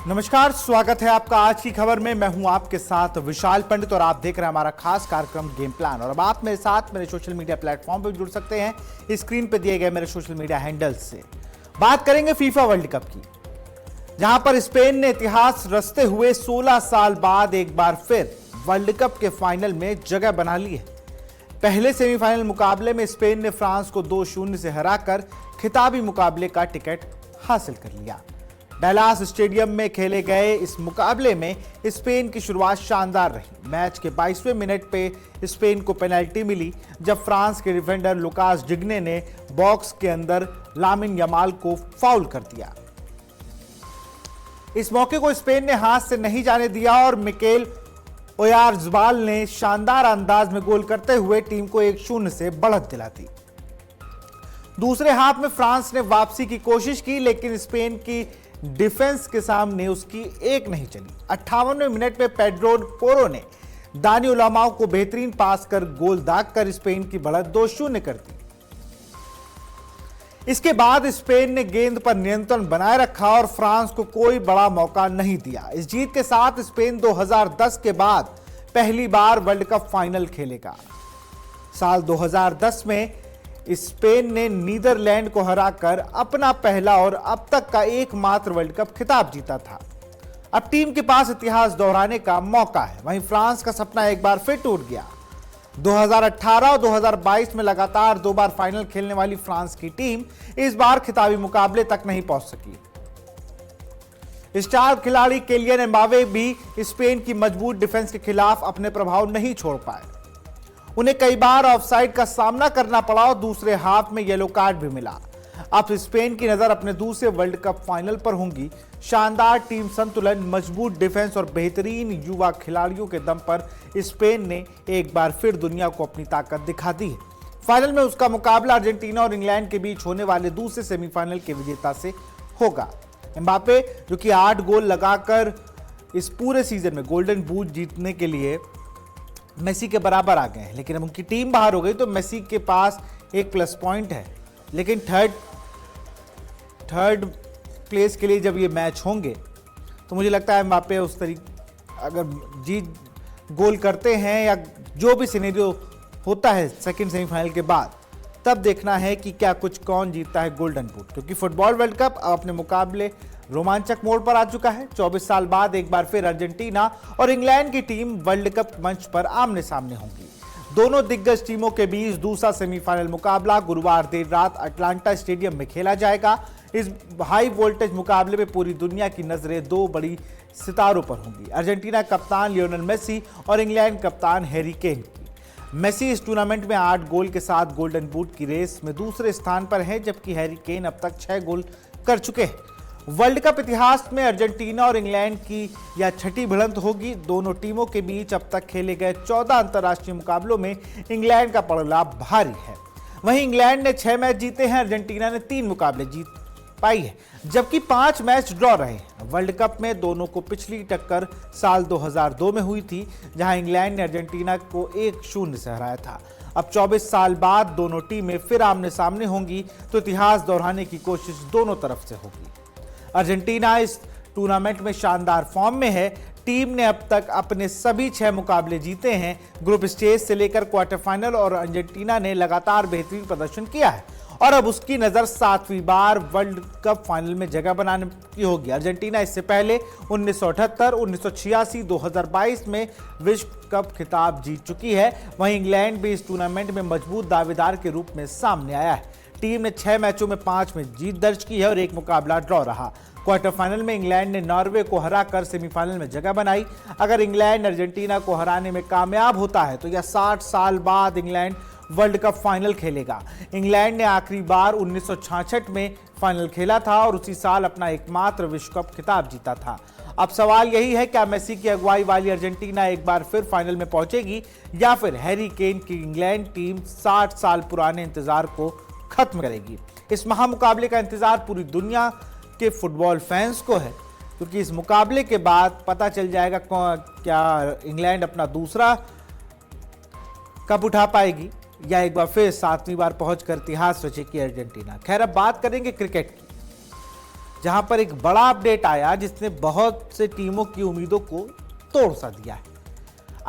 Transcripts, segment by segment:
नमस्कार, स्वागत है आपका आज की खबर में। मैं हूं आपके साथ विशाल पंडित और आप देख रहे हैं हमारा खास कार्यक्रम गेम प्लान। और अब आप मेरे साथ मेरे सोशल मीडिया प्लेटफॉर्म पर जुड़ सकते हैं स्क्रीन पर दिए गए मेरे सोशल मीडिया हैंडल्स से। बात करेंगे फीफा वर्ल्ड कप की, जहां पर स्पेन ने इतिहास रचते हुए 16 साल बाद एक बार फिर वर्ल्ड कप के फाइनल में जगह बना ली है। पहले सेमीफाइनल मुकाबले में स्पेन ने फ्रांस को 2-0 से हराकर खिताबी मुकाबले का टिकट हासिल कर लिया। डैलास स्टेडियम में खेले गए इस मुकाबले में स्पेन की शुरुआत शानदार रही। मैच के 22वें मिनट पे स्पेन को पेनल्टी मिली, जब फ्रांस के डिफेंडर लुकास डिग्ने ने बॉक्स के अंदर लामिन यमाल को फाउल कर दिया। इस मौके को स्पेन ने हाथ से नहीं जाने दिया और मिकेल ओयारज़बाल ने शानदार अंदाज में गोल करते हुए टीम को 1-0 से बढ़त दिला दी। दूसरे हाफ में फ्रांस ने वापसी की कोशिश की, लेकिन स्पेन की डिफेंस के सामने उसकी एक नहीं चली। 58वें मिनट में पेड्रो पोरो ने दानी ओलामाओ को बेहतरीन पास कर गोल दागकर स्पेन की बढ़त 2-0 कर दी। इसके बाद स्पेन ने गेंद पर नियंत्रण बनाए रखा और फ्रांस को कोई बड़ा मौका नहीं दिया। इस जीत के साथ स्पेन 2010 के बाद पहली बार वर्ल्ड कप फाइनल खेलेगा। साल 2010 में स्पेन ने नीदरलैंड को हराकर अपना पहला और अब तक का एकमात्र वर्ल्ड कप खिताब जीता था। अब टीम के पास इतिहास दोहराने का मौका है। वहीं फ्रांस का सपना एक बार फिर टूट गया। 2018 और 2022 में लगातार 2 बार फाइनल खेलने वाली फ्रांस की टीम इस बार खिताबी मुकाबले तक नहीं पहुंच सकी। स्टार खिलाड़ी किलियन एम्बापे भी स्पेन की मजबूत डिफेंस के खिलाफ अपने प्रभाव नहीं छोड़ पाए। उन्हें कई बार ऑफसाइड का सामना करना पड़ा और दूसरे हाफ में येलो कार्ड भी मिला। अब स्पेन की नजर अपने दूसरे वर्ल्ड कप फाइनल पर होंगी। शानदार टीम संतुलन, मजबूत डिफेंस और बेहतरीन युवा खिलाड़ियों के दम पर स्पेन ने एक बार फिर दुनिया को अपनी ताकत दिखा दी है। फाइनल में उसका मुकाबला अर्जेंटीना और इंग्लैंड के बीच होने वाले दूसरे सेमीफाइनल के विजेता से होगा। एम्बापे, जो कि 8 गोल लगाकर इस पूरे सीजन में गोल्डन बूट जीतने के लिए मेसी के बराबर आ गए हैं, लेकिन अब उनकी टीम बाहर हो गई तो मेसी के पास एक प्लस पॉइंट है। लेकिन थर्ड प्लेस के लिए जब ये मैच होंगे तो मुझे लगता है एम्बापे उस तरीके अगर जीत गोल करते हैं या जो भी सिनेरियो होता है सेकंड सेमीफाइनल के बाद, तब देखना है कि क्या कुछ कौन जीतता है गोल्डन बूट। क्योंकि फुटबॉल वर्ल्ड कप अब अपने मुकाबले रोमांचक मोड़ पर आ चुका है। 24 साल बाद एक बार फिर अर्जेंटीना और इंग्लैंड की टीम वर्ल्ड कप मंच पर आमने सामने होंगी। दोनों दिग्गज टीमों के बीच दूसरा सेमीफाइनल मुकाबला गुरुवार देर रात अटलांटा स्टेडियम में खेला जाएगा। इस हाई वोल्टेज मुकाबले में पूरी दुनिया की नजरें 2 बड़ी सितारों पर होंगी, अर्जेंटीना कप्तान लियोनेल मेसी और इंग्लैंड कप्तान हैरी केन की। मेसी इस टूर्नामेंट में 8 गोल के साथ गोल्डन बूट की रेस में दूसरे स्थान पर है, जबकि हैरी केन अब तक 6 गोल कर चुके हैं। वर्ल्ड कप इतिहास में अर्जेंटीना और इंग्लैंड की यह छठी भिड़ंत होगी। दोनों टीमों के बीच अब तक खेले गए 14 अंतर्राष्ट्रीय मुकाबलों में इंग्लैंड का पड़ाव भारी है। वहीं इंग्लैंड ने 6 मैच जीते हैं, अर्जेंटीना ने 3 मुकाबले जीत पाई है, जबकि 5 मैच ड्रॉ रहे हैं। वर्ल्ड कप में दोनों को पिछली टक्कर साल 2002 में हुई थी, जहां इंग्लैंड ने अर्जेंटीना को 1-0 से हराया था। अब 24 साल बाद दोनों टीमें फिर आमने सामने होंगी तो इतिहास दोहराने की कोशिश दोनों तरफ से होगी। अर्जेंटीना इस टूर्नामेंट में शानदार फॉर्म में है। टीम ने अब तक अपने सभी 6 मुकाबले जीते हैं, ग्रुप स्टेज से लेकर क्वार्टर फाइनल, और अर्जेंटीना ने लगातार बेहतरीन प्रदर्शन किया है और अब उसकी नज़र 7वीं बार वर्ल्ड कप फाइनल में जगह बनाने की होगी। अर्जेंटीना इससे पहले 1978, 1986, 2022 में विश्व कप खिताब जीत चुकी है। वहीं इंग्लैंड भी इस टूर्नामेंट में मजबूत दावेदार के रूप में सामने आया है। टीम ने 6 मैचों में 5 में जीत दर्ज की है और 1 मुकाबला ड्रॉ रहा। क्वार्टर फाइनल में इंग्लैंड ने नॉर्वे को हराकर सेमीफाइनल में जगह बनाई। अगर इंग्लैंड अर्जेंटीना को हराने में कामयाब होता है तो यह 60 साल बाद इंग्लैंड वर्ल्ड कप फाइनल खेलेगा। इंग्लैंड ने आखिरी बार 1966 में फाइनल खेला था और उसी साल अपना एकमात्र विश्व कप खिताब जीता था। अब सवाल यही है, क्या मेसी की अगुवाई वाली अर्जेंटीना एक बार फिर फाइनल में पहुंचेगी या फिर हैरी केन की इंग्लैंड टीम 60 साल पुराने इंतजार को खत्म करेगी। इस महामुकाबले का इंतजार पूरी दुनिया के फुटबॉल फैंस को है, क्योंकि इस मुकाबले के बाद पता चल जाएगा क्या इंग्लैंड अपना दूसरा कप उठा पाएगी या एक बार फिर 7वीं बार पहुंचकर इतिहास रचेगी अर्जेंटीना। खैर, अब बात करेंगे क्रिकेट की। जहां पर एक बड़ा अपडेट आया जिसने बहुत से टीमों की उम्मीदों को तोड़ सा दिया है।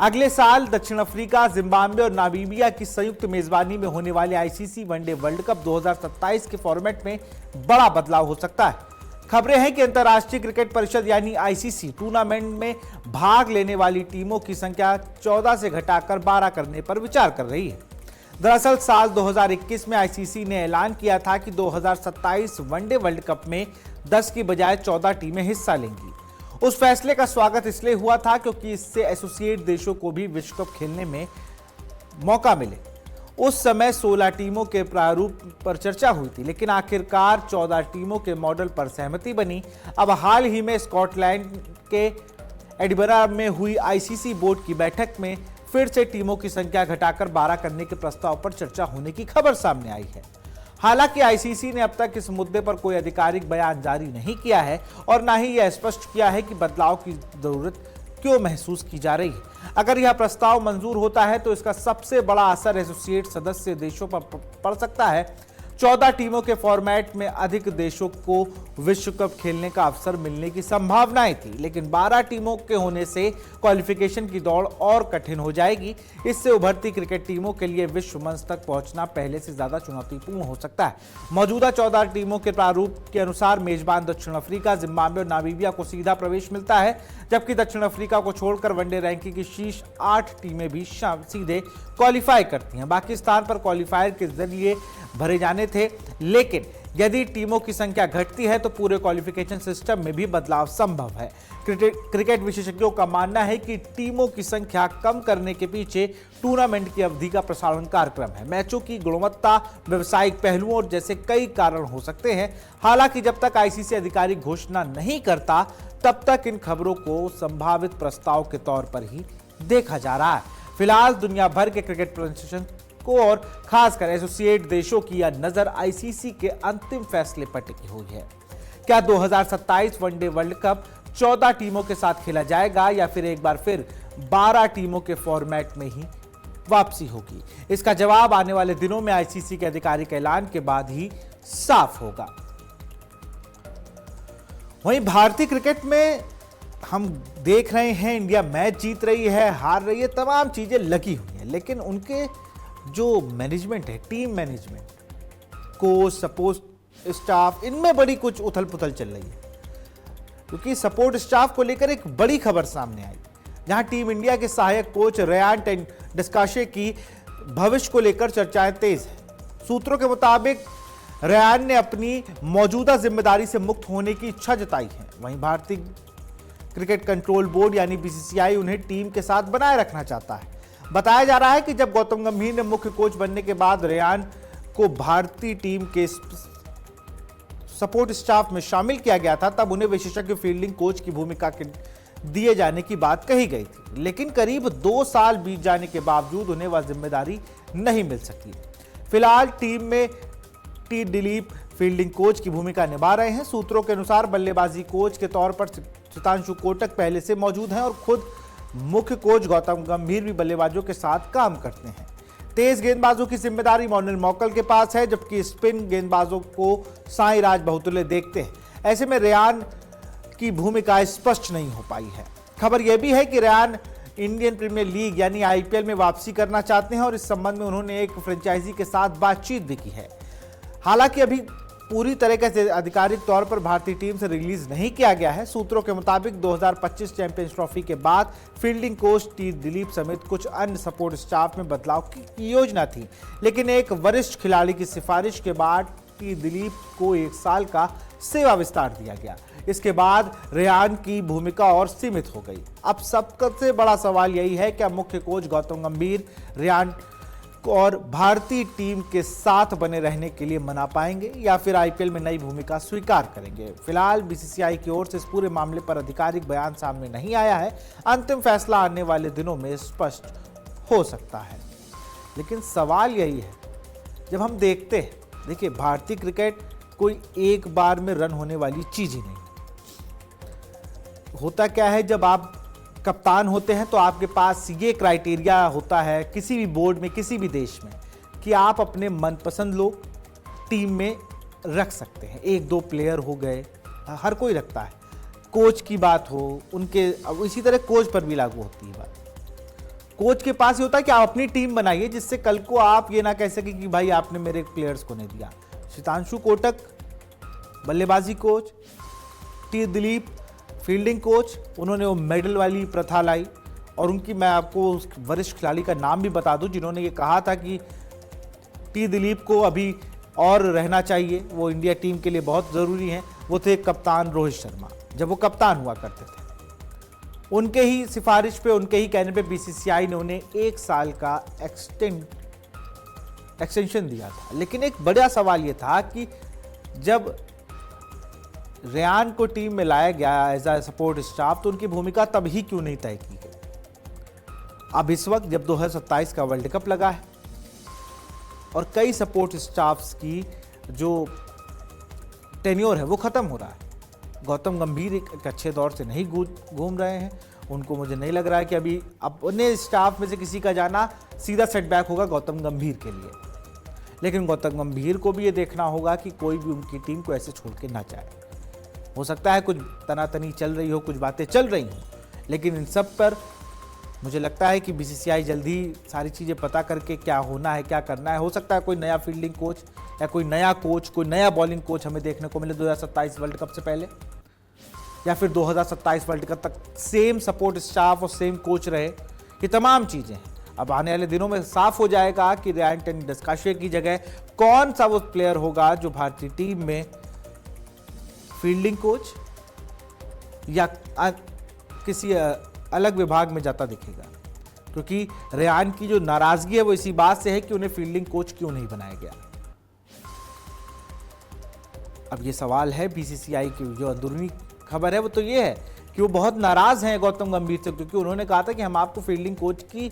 अगले साल दक्षिण अफ्रीका, जिम्बाब्वे और नामीबिया की संयुक्त मेजबानी में होने वाले आईसीसी वनडे वर्ल्ड कप 2027 के फॉर्मेट में बड़ा बदलाव हो सकता है। खबरें हैं कि अंतर्राष्ट्रीय क्रिकेट परिषद यानी आईसीसी टूर्नामेंट में भाग लेने वाली टीमों की संख्या 14 से घटाकर 12 करने पर विचार कर रही है। दरअसल साल 2021 में आईसीसी ने ऐलान किया था कि 2027 वनडे वर्ल्ड कप में 10 की बजाय 14 टीमें हिस्सा लेंगी। उस फैसले का स्वागत इसलिए हुआ था क्योंकि इससे एसोसिएट देशों को भी विश्व कप खेलने में मौका मिले। उस समय 16 टीमों के प्रारूप पर चर्चा हुई थी, लेकिन आखिरकार 14 टीमों के मॉडल पर सहमति बनी। अब हाल ही में स्कॉटलैंड के एडिनबरा में हुई आईसीसी बोर्ड की बैठक में फिर से टीमों की संख्या घटाकर 12 करने के प्रस्ताव पर चर्चा होने की खबर सामने आई है। हालांकि आईसीसी ने अब तक इस मुद्दे पर कोई आधिकारिक बयान जारी नहीं किया है और ना ही यह स्पष्ट किया है कि बदलाव की जरूरत क्यों महसूस की जा रही है। अगर यह प्रस्ताव मंजूर होता है तो इसका सबसे बड़ा असर एसोसिएट सदस्य देशों पर पड़ सकता है। 14 टीमों के फॉर्मेट में अधिक देशों को विश्व कप खेलने का अवसर मिलने की संभावनाएं थी, लेकिन 12 टीमों के होने से क्वालिफिकेशन की दौड़ और कठिन हो जाएगी। इससे उभरती क्रिकेट टीमों के लिए विश्व मंच तक पहुंचना पहले से ज्यादा चुनौतीपूर्ण हो सकता है। मौजूदा 14 टीमों के प्रारूप के अनुसार मेजबान दक्षिण अफ्रीका, जिम्बाब्वे और नामीबिया को सीधा प्रवेश मिलता है, जबकि दक्षिण अफ्रीका को छोड़कर वनडे रैंकिंग की शीर्ष 8 टीमें भी सीधे क्वालिफाई करती हैं। बाकी स्थान पर क्वालिफायर के जरिए भरे जाने थे, लेकिन यदि टीमों की संख्या घटती है तो पूरे क्वालिफिकेशन सिस्टम में भी बदलाव संभव है। क्रिकेट विशेषज्ञों का मानना है कि टीमों की संख्या कम करने के पीछे टूर्नामेंट की अवधि का प्रसारण कार्यक्रम है, मैचों की गुणवत्ता, व्यवसायिक पहलुओं और जैसे कई कारण हो सकते हैं। हालांकि जब तक आईसीसी आधिकारिक घोषणा नहीं करता तब तक इन खबरों को संभावित प्रस्ताव के तौर पर ही देखा जा रहा है। फिलहाल दुनिया भर के क्रिकेट प्रशिक्षण को और खासकर एसोसिएट देशों की यह नजर आईसीसी के अंतिम फैसले पर टिकी हुई है। क्या 2027 वनडे वर्ल्ड कप 14 टीमों के साथ खेला जाएगा या फिर एक बार फिर 12 टीमों के फॉर्मेट में ही वापसी होगी? इसका जवाब आने वाले दिनों में आईसीसी के आधिकारिक ऐलान के बाद ही साफ होगा। वहीं भारतीय क्रिकेट में हम देख रहे हैं इंडिया मैच जीत रही है, हार रही है, तमाम चीजें लगी हुई हैं, लेकिन उनके जो मैनेजमेंट है, team management, coach, support staff, इनमें बड़ी कुछ उथल पुथल चल रही है। क्योंकि सपोर्ट स्टाफ को लेकर एक बड़ी खबर सामने आई, जहां टीम इंडिया के सहायक कोच रेयान डिस्काशे की भविष्य को लेकर चर्चाएं तेज है। सूत्रों के मुताबिक रेयान ने अपनी मौजूदा जिम्मेदारी से मुक्त होने की इच्छा जताई है। वहीं भारतीय क्रिकेट कंट्रोल बोर्ड यानी बीसीसीआई उन्हें टीम के साथ बनाए रखना चाहता है। बताया जा रहा है कि जब गौतम गंभीर ने मुख्य कोच बनने के बाद रेयान को भारतीय टीम के सपोर्ट स्टाफ में शामिल किया गया था, तब उन्हें विशेषज्ञ फील्डिंग कोच की भूमिका के दिए जाने की बात कही गई थी, लेकिन करीब 2 साल बीत जाने के बावजूद उन्हें वह जिम्मेदारी नहीं मिल सकी। फिलहाल टीम में टी दिलीप फील्डिंग कोच की भूमिका निभा रहे हैं। सूत्रों के अनुसार बल्लेबाजी कोच के तौर पर चितांशु कोटक पहले से मौजूद हैं और खुद मुख्य कोच गौतम गंभीर भी बल्लेबाजों के साथ काम करते हैं। तेज गेंदबाजों की जिम्मेदारी मोनिल मौकल के पास है, जबकि स्पिन गेंदबाजों को साई राज बहुतुल्य देखते हैं। ऐसे में रेयान की भूमिका स्पष्ट नहीं हो पाई है। खबर यह भी है कि रेयान इंडियन प्रीमियर लीग यानी आईपीएल में वापसी करना चाहते हैं और इस संबंध में उन्होंने एक फ्रेंचाइजी के साथ बातचीत भी की है। हालांकि अभी पूरी तरह से आधिकारिक तौर पर भारतीय टीम से रिलीज नहीं किया गया है। सूत्रों के मुताबिक 2025 चैंपियंस ट्रॉफी के बाद फील्डिंग कोच टी दिलीप समेत कुछ अन्य सपोर्ट स्टाफ में बदलाव की योजना थी, लेकिन एक वरिष्ठ खिलाड़ी की सिफारिश के बाद टी दिलीप को 1 साल का सेवा विस्तार दिया गया। इसके बाद रेयान की भूमिका और सीमित हो गई। अब सबसे बड़ा सवाल यही है, क्या मुख्य कोच गौतम गंभीर रेयान और भारतीय टीम के साथ बने रहने के लिए मना पाएंगे या फिर आईपीएल में नई भूमिका स्वीकार करेंगे? फिलहाल बीसीसीआई की ओर से इस पूरे मामले पर आधिकारिक बयान सामने नहीं आया है। अंतिम फैसला आने वाले दिनों में स्पष्ट हो सकता है। लेकिन सवाल यही है, जब हम देखते हैं, देखिए भारतीय क्रिकेट कोई एक बार में रन होने वाली चीज ही नहीं। होता क्या है, जब आप कप्तान होते हैं तो आपके पास ये क्राइटेरिया होता है किसी भी बोर्ड में, किसी भी देश में, कि आप अपने मनपसंद लोग टीम में रख सकते हैं। 1-2 प्लेयर हो गए हर कोई रखता है। कोच की बात हो, उनके अब इसी तरह कोच पर भी लागू होती है बात। कोच के पास ये होता है कि आप अपनी टीम बनाइए जिससे कल को आप ये ना कह सके कि भाई आपने मेरे प्लेयर्स को नहीं दिया। शीतांशु कोटक बल्लेबाजी coach, T Dilip fielding coach, उन्होंने वो मेडल वाली प्रथा लाई। और उनकी मैं आपको उस वरिष्ठ खिलाड़ी का नाम भी बता दूं जिन्होंने ये कहा था कि टी दिलीप को अभी और रहना चाहिए, वो इंडिया टीम के लिए बहुत ज़रूरी हैं। वो थे कप्तान रोहित शर्मा, जब वो कप्तान हुआ करते थे। उनके ही सिफारिश पे, उनके ही कहने पे बीसीसीआई ने उन्हें 1 साल का एक्सटेंशन दिया था। लेकिन एक बड़ा सवाल ये था कि जब रेयान को टीम में लाया गया एज अ सपोर्ट स्टाफ तो उनकी भूमिका तब ही क्यों नहीं तय की गई। अब इस वक्त जब 2027 का वर्ल्ड कप लगा है और कई सपोर्ट स्टाफ्स की जो टेन्योर है वो खत्म हो रहा है। गौतम गंभीर एक अच्छे दौर से नहीं घूम रहे हैं, उनको मुझे नहीं लग रहा है कि अभी अपने स्टाफ में से किसी का जाना सीधा सेटबैक होगा गौतम गंभीर के लिए। लेकिन गौतम गंभीर को भी ये देखना होगा कि कोई भी उनकी टीम को ऐसे छोड़ के ना जाए। हो सकता है कुछ तनातनी चल रही हो, कुछ बातें चल रही हों, लेकिन इन सब पर मुझे लगता है कि बीसीसीआई जल्दी सारी चीज़ें पता करके क्या होना है, क्या करना है। हो सकता है कोई नया फील्डिंग कोच या कोई नया कोच, कोई नया बॉलिंग कोच हमें देखने को मिले 2027 वर्ल्ड कप से पहले, या फिर 2027 वर्ल्ड कप तक सेम सपोर्ट स्टाफ और सेम कोच रहे। ये तमाम चीज़ें हैं। अब आने वाले दिनों में साफ हो जाएगा कि रेयान टेंडुलकर की जगह कौन सा वो प्लेयर होगा जो भारतीय टीम में फील्डिंग कोच या किसी अलग विभाग में जाता दिखेगा। क्योंकि रेयान की जो नाराजगी है वो इसी बात से है कि उन्हें फील्डिंग कोच क्यों नहीं बनाया गया। अब ये सवाल है बीसीसीआई की जो अंदरूनी खबर है वो तो ये है कि वो बहुत नाराज हैं गौतम गंभीर से, क्योंकि उन्होंने कहा था कि हम आपको फील्डिंग कोच की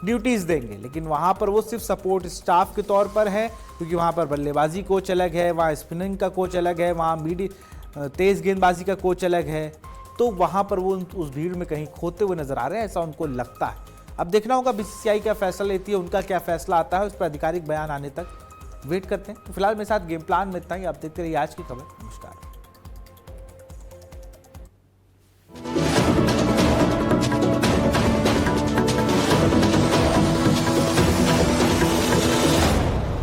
ड्यूटीज देंगे, लेकिन वहां पर वो सिर्फ सपोर्ट स्टाफ के तौर पर है। क्योंकि वहां पर बल्लेबाजी कोच अलग है, वहां स्पिनिंग का कोच अलग है, वहां तेज गेंदबाजी का कोच अलग है। तो वहां पर वो उस भीड़ में कहीं खोते हुए नजर आ रहे हैं, ऐसा उनको लगता है। अब देखना होगा बीसीसीआई क्या फैसला लेती है, उनका क्या फैसला आता है, उस पर आधिकारिक बयान आने तक वेट करते हैं। तो फिलहाल मेरे साथ गेम प्लान में इतना ही। आप देखते रहिए आज की खबर। नमस्कार।